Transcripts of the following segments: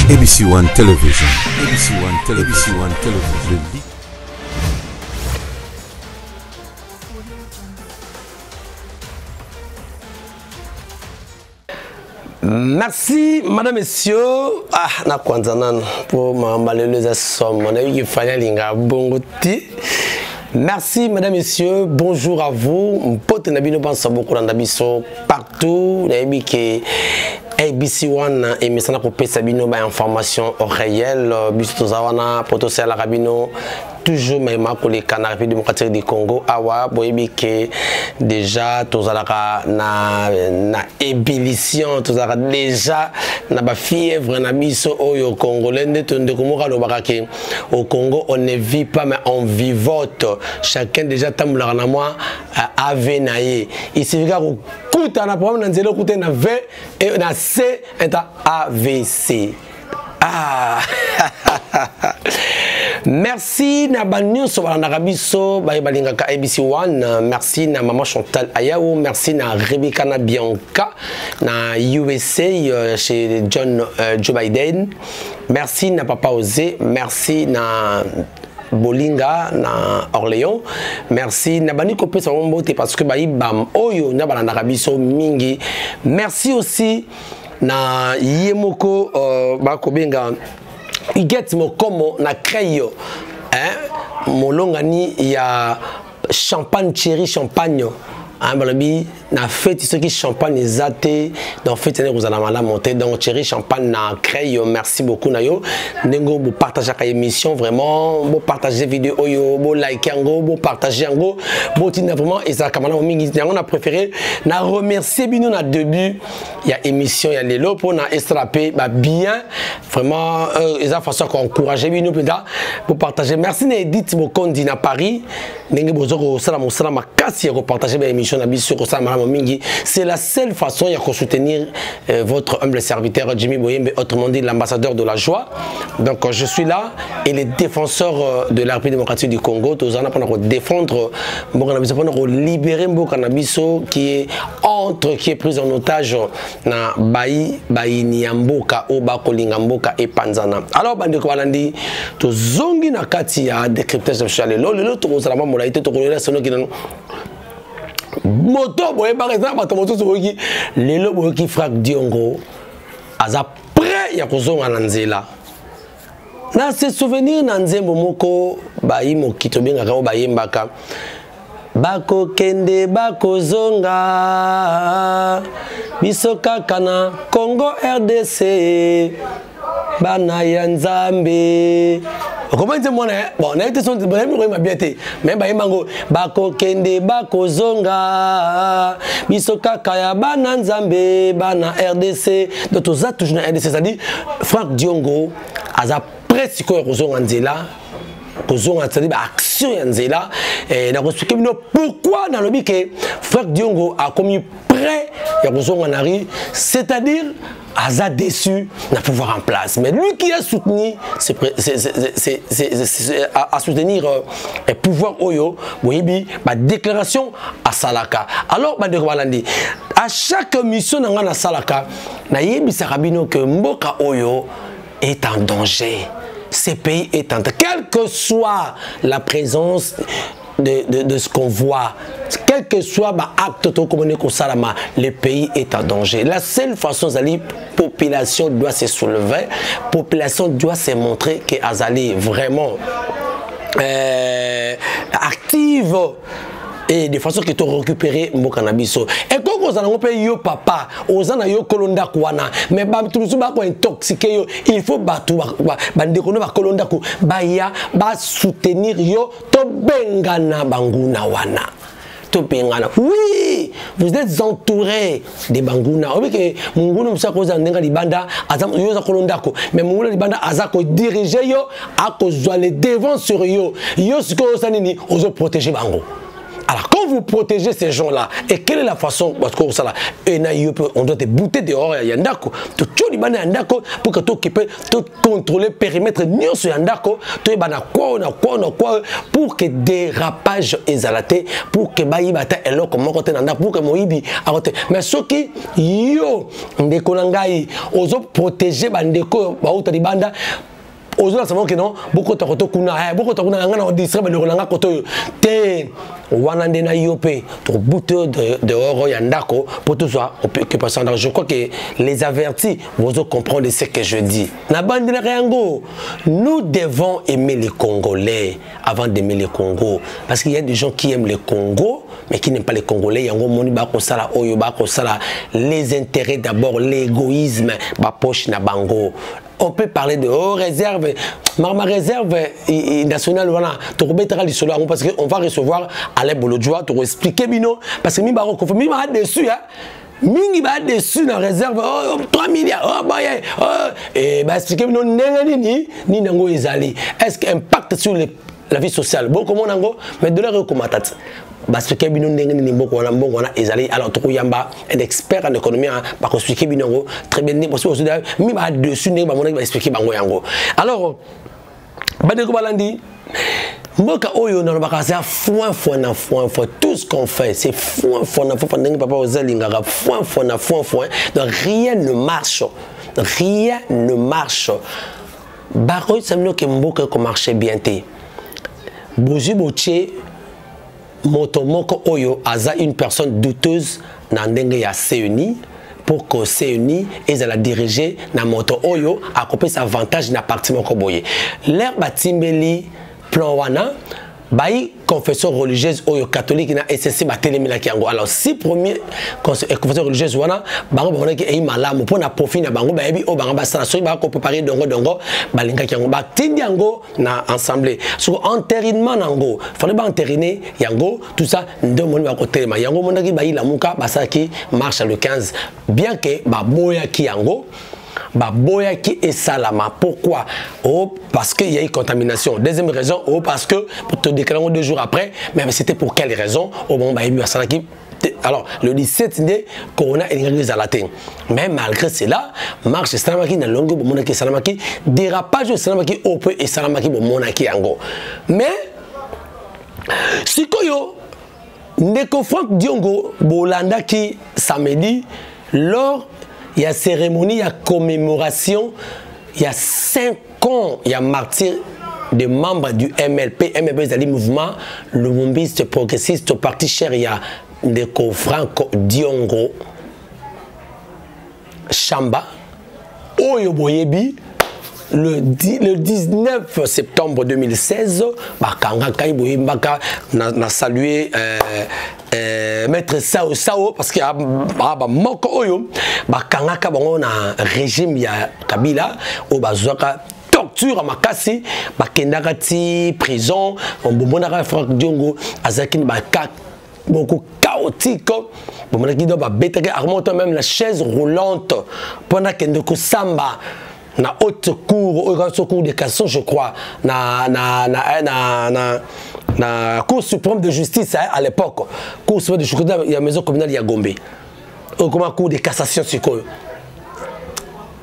ABC One Television. ABC One Television. ABC One Television. Merci, madame, messieurs. Ah, na kwanza nan pour ma malheureuse somme. On a eu qu'il fallait linga bongoti. Merci, madame, messieurs. Bonjour à vous. Pote nabino pense beaucoup dans d'abisso partout. Nabi que ABC One et mesana pour pesabino ba information réelle. Biso tozawana poto c'est la rabino. Toujours même pour les canards démocratiques du Congo awa boyebi que déjà tozalaka na ébullition tozalaka déjà na ba fièvre na biso oyo congolais ndete ndekomoka lobaka ke au Congo on ne vit pas mais on vivote chacun déjà tamulaka na moi ave na ye il suffit ko kuta na problème na nzelo kuta na V et na C et AVC. Ah merci na banyo so balanda kabiso ba balingaka ABC One. Merci na maman Chantal Ayaou, merci na Rebecca na Bianca na USA chez Joe Biden, merci na Papa Osé, merci na Bolinga na Orléans, merci na bani kopé sa mbote parce que ba ibam oyo na balanda kabiso mingi. Merci aussi na Yemoko bakobenga Iget Mokomo na Kreyo, hein, molongani ya champagne cherry champagne, hein, balabi na fête ce qui champagne exaté dans fête ne vous allez la monter donc cherry champagne na Kreyo. Merci beaucoup na yo nengo vous partager la émission vraiment vous partager vidéo yo vous like yango vous partager yango vous tina vraiment et ça kamana mingi on a préféré na remercier bino na début il y a émission il y a les lots pour na estrapé bah bien vraiment esa façon qu'on encourager bino peda pour partager. Merci na Edith Bokondi na Paris nengo bozoko sala mosala makasi ya partager l'émission na biso ko sala. C'est la seule façon de soutenir votre humble serviteur Jimmy Boyembe, autrement dit l'ambassadeur de la joie. Donc je suis là et les défenseurs de la République démocratique du Congo, tous en pour défendre pour libérer Mbokanabiso qui est pris en otage na Bayi Niamboka, Obako Lingamboka et Panzana. Alors bande ko balandi to zongi na kati ya décryptage social le to za la modalité to ko la sono ki moto boye par exemple moto soki lelo boye ki Frank Diongo aza prêt ya kozonga na nzela na se souvenir na nzembo moko bayi mokito bengaka o bayembaka bako kende bako zonga biso kaka na Congo RDC bana ya Nzambe. Comment dire moi bon on a été son bonne bien été mais ba mango bako kende bako zonga biso kaka ya bana Nzambe bana RDC donc tous ça toujours na RDC c'est-à-dire Frank Diongo aza presque ko kozonga nzela kozonga c'est-à-dire action ya nzela et na expliquer pourquoi dans le but que Frank Diongo a commis prêt ya kozonga nari c'est-à-dire Aza déçu n'a pouvoir en place. Mais lui qui a soutenu, à soutenir le pouvoir Oyo, ma déclaration à Salaka. Alors, à chaque mission dans la Salaka, Nayebi Sarabino que Mboka Oyo est en danger. Ce pays est en danger. Quelle que soit la présence de ce qu'on voit, quel que soit l'acte le pays est en danger. La seule façon, la population doit se soulever, la population doit se montrer que Azali vraiment active et de façon que tu récupérer mon cannabis. Et quand on a yo papa, on a yo kolonda kwana, mais tout le monde intoxiqué, il faut battre bandekona kolonda ko baya ba soutenir yo to bengana banguna wana. Oui, vous êtes entouré de Banguna. Vous savez que Munguna Moussa Koza Nenga Libanda, Azam Yosa Kolondako, mais Munguna Libanda Azako diriger yo, à cause de les devants sur yo, yo ce que vous savez, on doit protéger Bango. Alors, quand vous protéger ces gens-là. Et quelle est la façon parce que ça là on doit te bouter dehors ya ndako. Tu tchoni bana ndako pour que tu contrôler le périmètre nyonso ya ndako, tu bana quoi pour que dérapage ezalate, pour que baïbata eloko moko te ndako, pour que moyibi arote. Mais ce qui yo ndeko nangai ozo protéger bandeko bauta libanda. Aujourd'hui, savons que non, beaucoup de gens ont distribué le Rolanga Koto. Te Wanandena Yope, pour bouter dehors Yandako, pour tout ça, je crois que les avertis, vous comprendre ce que je dis. Nous devons aimer les Congolais avant d'aimer les Congo. Parce qu'il y a des gens qui aiment les Congo, mais qui n'aiment pas les Congolais. Les intérêts d'abord, l'égoïsme, poche na bango. On peut parler de réserve. Ma réserve nationale, voilà. Parce qu'on va recevoir Alain Bolodjoa pour expliquer Bino. Parce que Mimba dessus, hein. Mingi ba dessus dans réserve 3 milliards et bah expliquer Bino ni nango ezali. Est-ce qu'il impact sur la vie sociale? Bon comment nango mais de la recommatante. Parce que bino ndenge ni mboko wana ezali alors to yamba un expert en économie ba expliquer bino très bien parce que mi ba dessus ndenge ba mona ba expliquer bango yango alors ba de ko balandi mboka oyo na ba kasi foin tout ce qu'on fait c'est foin ndenge papa ozalinga foin donc rien ne marche ba ko samno ke mboka ko marcher bien té boji boche Motomoko Oyo aza une personne douteuse dans ya CENI pour que CENI et la diriger na moto Oyo a coupé sa avantage na parti moko boye. L'air batimbeli plan wana bayi confession religieuse Oyo catholique na SSC batelemi na kiango. Alors si premier confession religieuse wana bango bana ki e malamu pour na profit na bango bayebi o bango basala so ba ko préparer dongo balinga kiango ba tindi yango na ensemble. Sur entérinement nango, fallait ba entériner yango tout ça ndo moni ba ko telema yango monaki bayi la muka basaki marche le 15 bien que ba boya ki yango Baboya qui est salama. Pourquoi? Oh, parce qu'il y a eu contamination. Deuxième raison, oh, parce que pour te déclarer 2 jours après, mais c'était pour quelle raison? Oh, bon, bah, il y a qui. Alors, le 17 né, Corona est à la tête. Mais malgré cela, marche Salamaki dans longue pour monaki Salamaki, dérapage Salamaki au peu et Salamaki pour monaki ango. Mais, si Koyo, Ndeko Frank Diongo, Bolanda qui samedi, lors il y a cérémonie, il y a commémoration, il y a 5 ans, il y a martyr de membres du MLP, c'est le mouvement lumumbiste progressiste au parti cher, il y a Ndeko Frank Diongo, Chamba, Oyo Boyebi, le 19 septembre 2016, n'a salué Maître Sao parce qu'il y a Moko Oyo, Bakangaka Bango na régime ya Kabila, au Bazouaka torture à Makasi, Bakendagati, prison, on bombonara Frank Diongo, Azakin Baka, beaucoup chaotique. Bon, on a dit que même la chaise roulante pendant que Ndeko Samba na haute cour de cassation, je crois, na Cour suprême de justice à l'époque. Cour suprême de justice, il y a la maison communale à Gombe. Comment Cour de cassation, c'est quoi?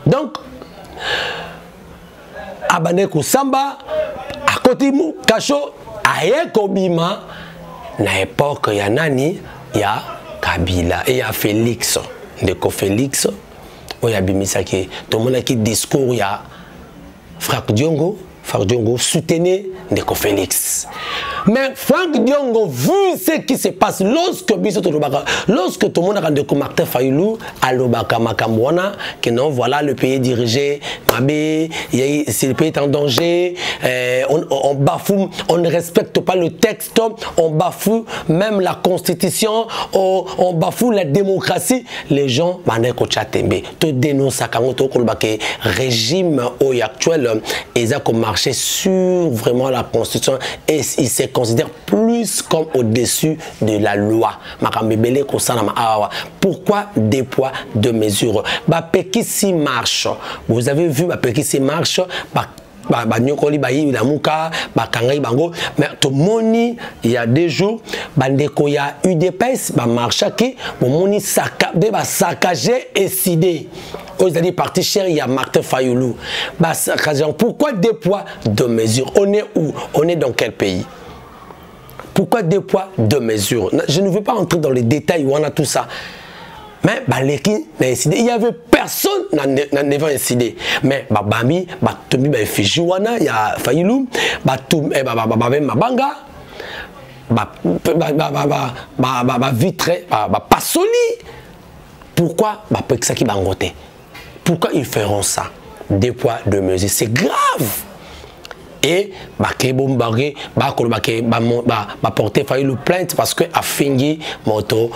Donc, Abaneko Samba, à côté de Kacho, à Kobima, na époque, il y a Nani, il y a Kabila et il y a Félix. Ndeko Félix. Il y a Bimisaki, tout le monde qui discours, il y a Frank Diongo soutenait Ndeko Félix. Mais Frank Diongo, vu ce qui se passe lorsque tout le monde a rendu Martin Fayoulou à l'Obaka Makamwana, que non, voilà, le pays est dirigé, si le pays est en danger, on bafoue, on ne respecte pas le texte, on bafoue même la constitution, on bafoue la démocratie. Les gens, te dénoncent à le régime actuel, ils ont marché sur vraiment la constitution et ils se considèrent plus comme au-dessus de la loi. Pourquoi des poids, deux mesures? Bapekisi marche. Vous avez vu Bapekisi marche. nyokoli bayi la muka bakangai bango mais to moni il y a 2 jours bandeko ya UDPS ba marchaki bo moni saccager et sidé aux alliés parti cher il y a Martin Fayoulou pourquoi 2 poids 2 mesures? On est où? On est dans quel pays? Pourquoi 2 poids 2 mesures? Je ne veux pas entrer dans les détails où on a tout ça. Mais il n'y avait personne dans devant incidé. Mais Bami, Tomi, Fijuana, il y a Fayoulou, Mabanga, Vitre, Passoli. Pourquoi Pourquoi ils feront ça? 2 poids 2 mesures. C'est grave. Et porter Fayoulou plainte parce que a fini moto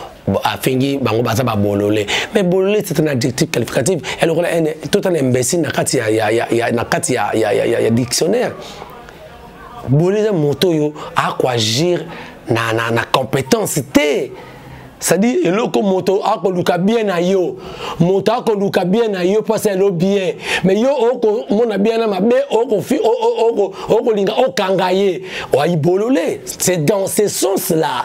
a fini bango baza ba bololé. Mais bololé c'est un adjectif qualificatif. Elle aurait tout un imbécile na kati ya dictionnaire. Bololé moto yo a quoi agir na compétence té. C'est-à-dire, il y a moto a bien à yo, moto a bien à yo parce que bien, mais yo mon bien à ma bé, linga kangaye, bololé. C'est dans ce sens-là.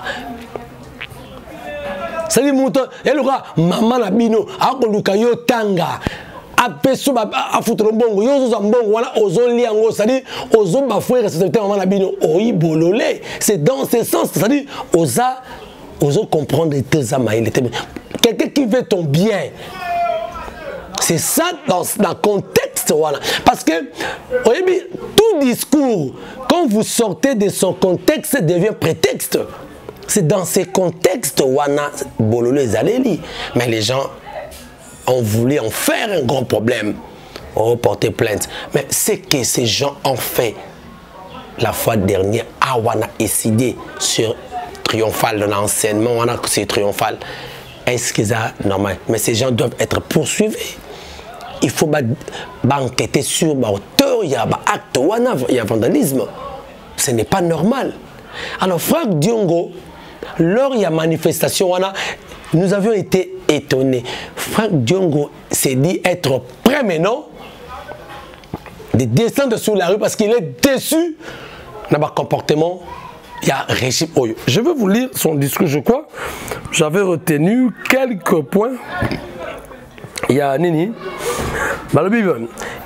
C'est-à-dire, moto, elle aura maman na bino, yo tanga. Apeso a foutre bongo yo zo mbongo wana ozo liango c'est-à-dire ozo bafouer respecter maman na bino bololé. C'est dans ce sens, c'est-à-dire oza oso comprendre quelqu'un qui veut ton bien. C'est ça dans le contexte. Voilà. Parce que tout discours, quand vous sortez de son contexte, devient prétexte. C'est dans ces contextes où on a bololé zaleli. Mais les gens ont voulu en faire un grand problème. On porter plainte. Mais c'est que ces gens ont fait la fois dernière, Awana décidé sur triomphal dans l'enseignement, on a que c'est triomphal. Est-ce que c'est normal? Mais ces gens doivent être poursuivis. Il faut enquêter sur l'auteur, il y a acte, il y a vandalisme. Ce n'est pas normal. Alors, Franck Diongo, lors il y a manifestation, nous avions été étonnés. Franck Diongo s'est dit être prêt maintenant de descendre sur la rue parce qu'il est déçu de leur comportement. Il y a régime Oyo. Je vais vous lire son discours, je crois. J'avais retenu quelques points. Il y a Nini.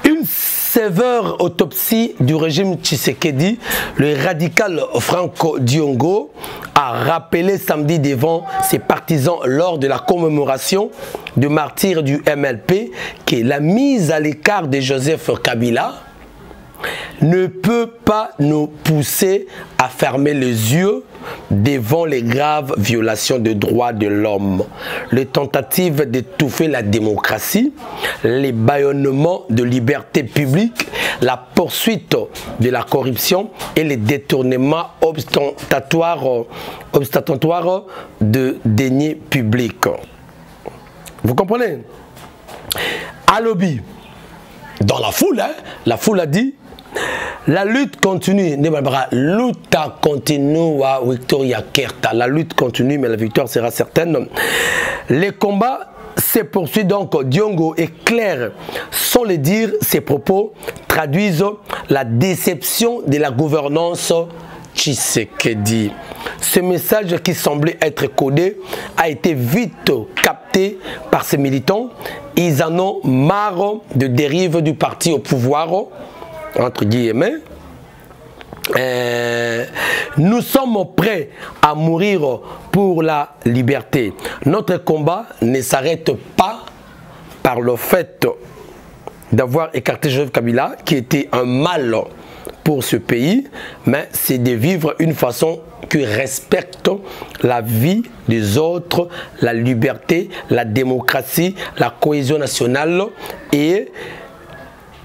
Une sévère autopsie du régime Tshisekedi, le radical Franck Diongo a rappelé samedi devant ses partisans lors de la commémoration du martyr du MLP que la mise à l'écart de Joseph Kabila ne peut pas nous pousser à fermer les yeux devant les graves violations des droits de l'homme, les tentatives d'étouffer la démocratie, les bâillonnements de liberté publique, la poursuite de la corruption et les détournements ostentatoires de deniers publics. Vous comprenez? À lobby, dans la foule a dit la lutte continue. La lutte continue à Victoria Kerta. La lutte continue, mais la victoire sera certaine. Les combats se poursuivent donc. Diongo est clair. Sans le dire, ses propos traduisent la déception de la gouvernance Tshisekedi. Ce message qui semblait être codé a été vite capté par ces militants. Ils en ont marre de dérive du parti au pouvoir. Entre guillemets, nous sommes prêts à mourir pour la liberté. Notre combat ne s'arrête pas par le fait d'avoir écarté Joseph Kabila, qui était un mal pour ce pays, mais c'est de vivre une façon qui respecte la vie des autres, la liberté, la démocratie, la cohésion nationale et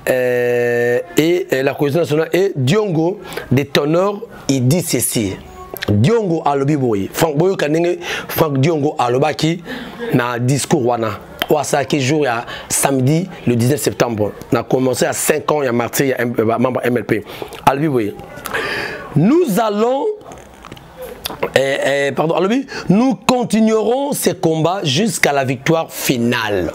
la cohésion nationale. Et Diongo détonore, il dit ceci. Diongo a le biboui. Franck Diongo a le baki na discours wana. Ouasaki jour à samedi le 19 septembre. On a commencé à 5 ans, il y a martyr, il y a un membre MLP. A le biboui. Nous allons nous continuerons ces combats jusqu'à la victoire finale.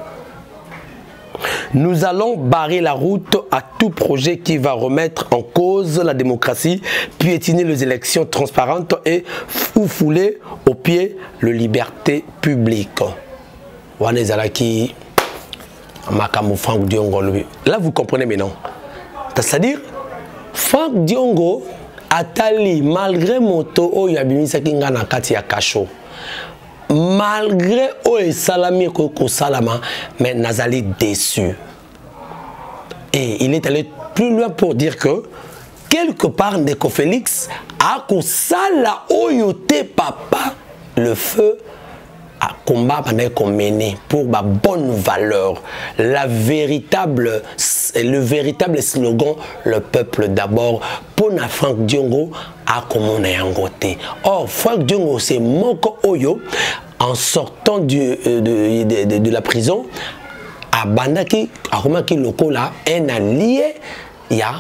Nous allons barrer la route à tout projet qui va remettre en cause la démocratie, piétiner les élections transparentes et fouler au pied les libertés publiques. Franck Diongo. Là, vous comprenez maintenant. C'est-à-dire, Franck Diongo atali malgré moto o yabimisa kinga na kati ya kasho. Malgré o salami ko salama, mais nazali déçu. Et il est allé plus loin pour dire que quelque part Ndeko Félix a kosala oyote papa le feu à combat qu'on mené pour ma bonne valeur, le véritable slogan, le peuple d'abord, pour na Franck Diongo à comment yangote. Or Franck Diongo c'est Moko Oyo en sortant de la prison à Bandaki, à Romaki Loko là, un allié, il y a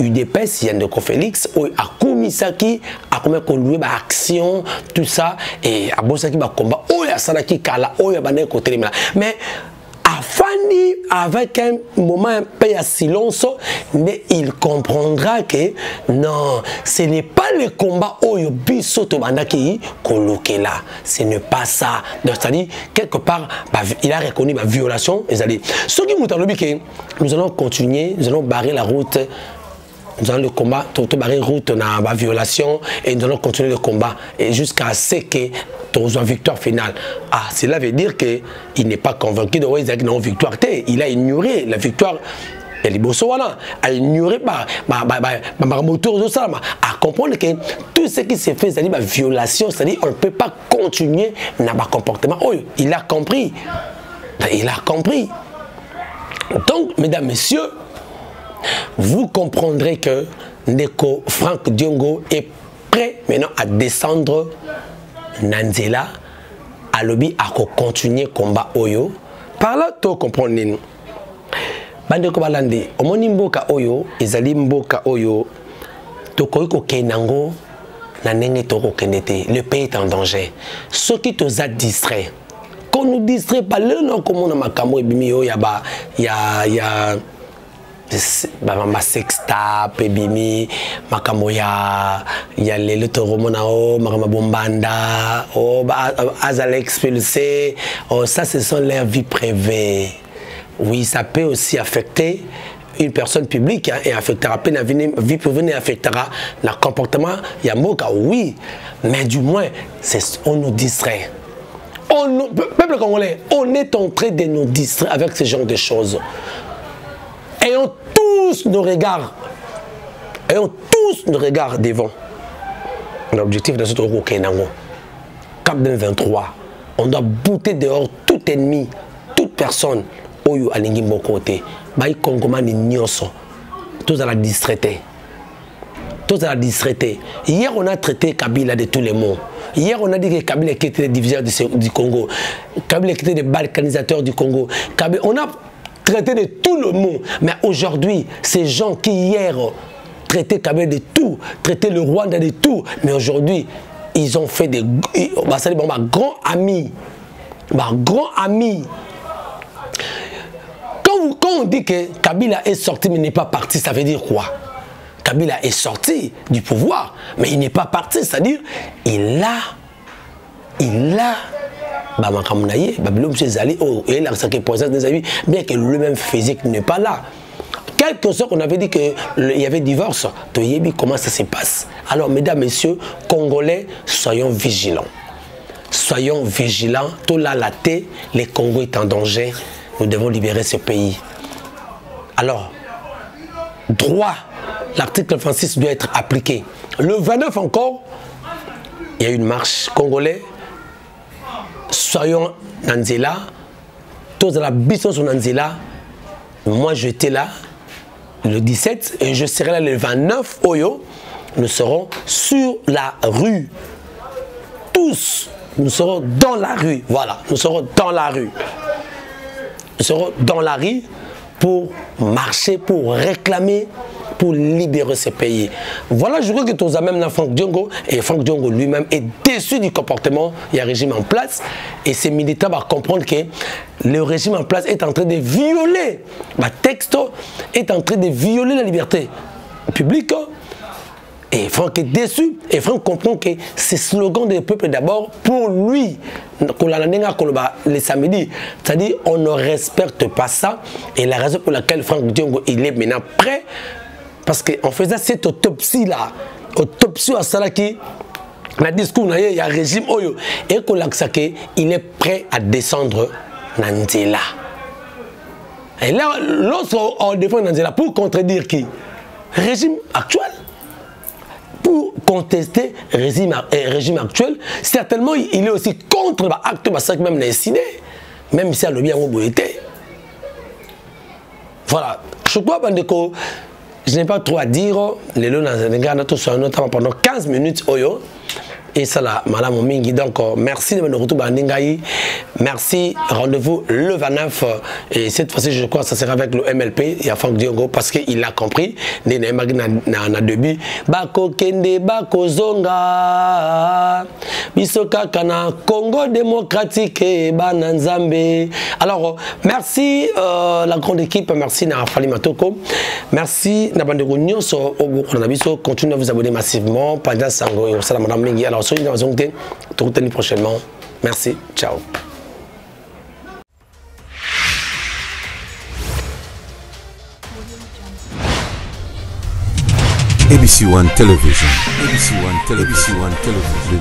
UDPS, il y a Ndeko Félix, à Koumisaki, à combien qu'on louait action, tout ça, et à Bosaki va combat, oh ya Sanaki Kala, oh ya Bandé côté mais à Fanny, avec un moment un peu à silence, mais il comprendra que non, ce n'est pas le combat oh yo biso to Bandaki coloqué là, ce n'est pas ça. Donc c'est-à-dire quelque part, il a reconnu ma violation, et c'est-à-dire ce qui nous a dit que nous allons continuer, nous allons barrer la route. Nous allons le combat, tout barrer route, on a la violation et nous allons continuer le combat jusqu'à ce que tu aies une victoire finale. Ah, cela veut dire qu'il n'est pas convaincu de une victoire. Il a ignoré la victoire. Il a ignoré à comprendre que tout ce qui s'est fait, c'est-à-dire la violation, c'est-à-dire on ne peut pas continuer dans le comportement. Oh, il a compris. Il a compris. Donc, mesdames, messieurs, vous comprendrez que Ndeko Franck Diongo est prêt maintenant à descendre Nanzela à lobby à continuer combat Oyo. Par là, tu comprends. Bandeko Balande, omoni mboka Oyo, ezali mboka Oyo, tokoiko kenango na nenge toko kenete. Le pays est en danger. Ce qui te a distrait, qu'on nous distrait pas le nom comme on a makambo et bimio yaba ya ma sextape bimi makambo ya lelo toromona o makama bombanda o azal expulsé, oh ça ce sont leurs vies privées. Oui, ça peut aussi affecter une personne publique hein, et affectera peine la vie privée et affectera le comportement yamoka, oui, mais du moins on nous distrait. Peuple congolais, on est en train de nous distraire avec ce genre de choses. Ayons tous nos regards devant. L'objectif de ce tour au Kenango, Cap 2023, on doit bouter dehors tout ennemi, toute personne oyo alingi côté. Baï Kongomani nyoso, tous à la distraiter. Tous à la distraiter. Hier on a traité Kabila de tous les mots. Hier on a dit que Kabila était le diviseur du Congo. Kabila était le balkanisateur du Congo. On a traité de tout le monde. Mais aujourd'hui, ces gens qui hier traitaient Kabila de tout, traitaient le Rwanda de tout, mais aujourd'hui, ils ont fait des grands amis. Grands amis. Quand on dit que Kabila est sorti mais n'est pas parti, ça veut dire quoi? Kabila est sorti du pouvoir, mais il n'est pas parti, c'est-à-dire il a bien que lui-même physique n'est pas là. Quelque chose qu'on avait dit qu'il y avait divorce, comment ça se passe? Alors, mesdames, messieurs, Congolais, soyons vigilants. Soyons vigilants. Tout là, la thé, le Congo est en danger. Nous devons libérer ce pays. Alors, droit, l'article 26 doit être appliqué. Le 29 encore, il y a une marche congolais. Soyons Nanzela, tous à la bisson sur Nanzela. Moi j'étais là le 17 et je serai là le 29 Oyo. Nous serons sur la rue. Tous, nous serons dans la rue. Voilà, nous serons dans la rue. Nous serons dans la rue pour marcher, pour réclamer pour libérer ce pays. Voilà, je crois que tous même Franck Diongo, et Franck Diongo lui-même est déçu du comportement du régime en place, et ces militants vont comprendre que le régime en place est en train de violer, le texte est en train de violer la liberté publique. Et Franck est déçu, et Franck comprend que ce slogan du peuple d'abord, pour lui, le samedi, c'est-à-dire on ne respecte pas ça, et la raison pour laquelle Franck Diongo il est maintenant prêt, parce qu'en faisant cette autopsie-là, autopsie à Salaki, le discours, il y a un régime, et il est prêt à descendre Nandela. Et là, lorsqu'on défend Nandela, pour contredire qui? Régime actuel. Pour contester le régime actuel, certainement il est aussi contre l'acte de même décidé, même si elle a bien été. Voilà, je crois que je n'ai pas trop à dire. Les lots notamment pendant 15 minutes. Et ça là, madame Mingi. Donc, merci de me retrouver. Merci. Rendez-vous le 29. Et cette fois-ci, je crois que ça sera avec le MLP. Il y a Franck Diongo parce qu'il a compris. Na début. Bako Kende, Bako Zonga. Bisoka Kana, Congo démocratique, Bananzambe. Alors, merci la grande équipe. Merci na Fali Matoko. Merci na bande réunion sur Obukonabiso. Continuez à vous abonner massivement. Pendant Sango et au madame Mingi. Alors, soyez dans un temps, prochainement. Merci, ciao. ABC One Television. ABC One Television. ABC One Television.